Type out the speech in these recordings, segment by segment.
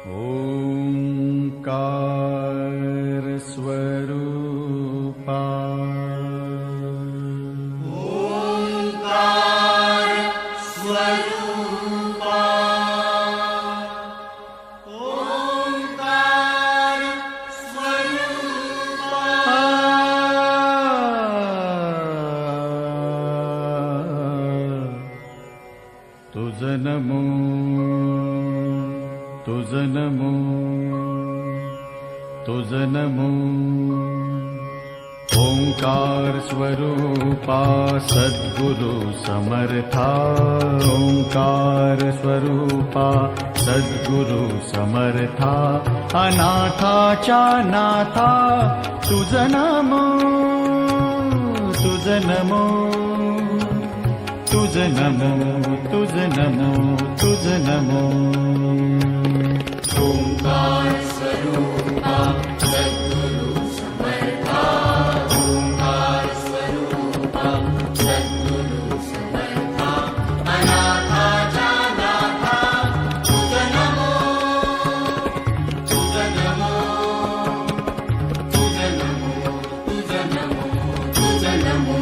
ओंकार स्वरूपा ओंकार स्वरूपा ओंकार स्वरूपा तुझ नमो तुझ नमो तुझ नमो ओंकार स्वरूपा सद्गुरु समर्था ओंकार स्वरूपा सद्गुरु समर्था अनाथाच्या नाथा तुझ नमो तुझ नमो तुझ नमो तुझ नमो तुझ नमो ओंकार स्वरूपा सद्गुरु समर्था ओंकार स्वरूपा सद्गुरु समर्था अनाथाच्या नाथा तुझ नमो तुझ नमो तुझ नमो तुझ नमो तुझ नमो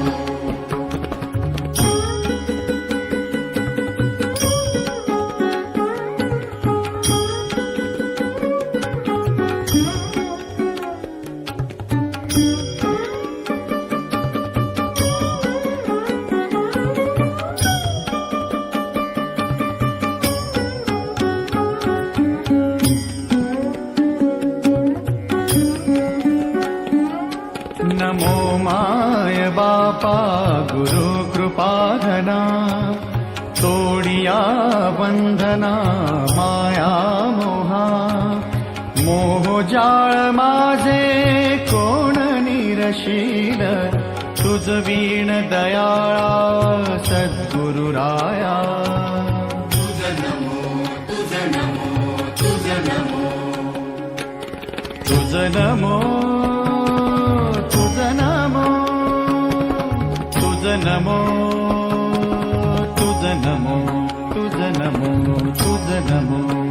नमो माय बापा गुरु कृपाधना तोडिया बंधना माया मोहा मोहजाळ माझे कोण निरशील तुझ वीण दयाळा सद्गुरुराया तुझ नमो तुझ नमो तुझ नमो तुझ नमो तुझ नमो तुझ नमो तुझ नमो तुझ नमो तुझ नमो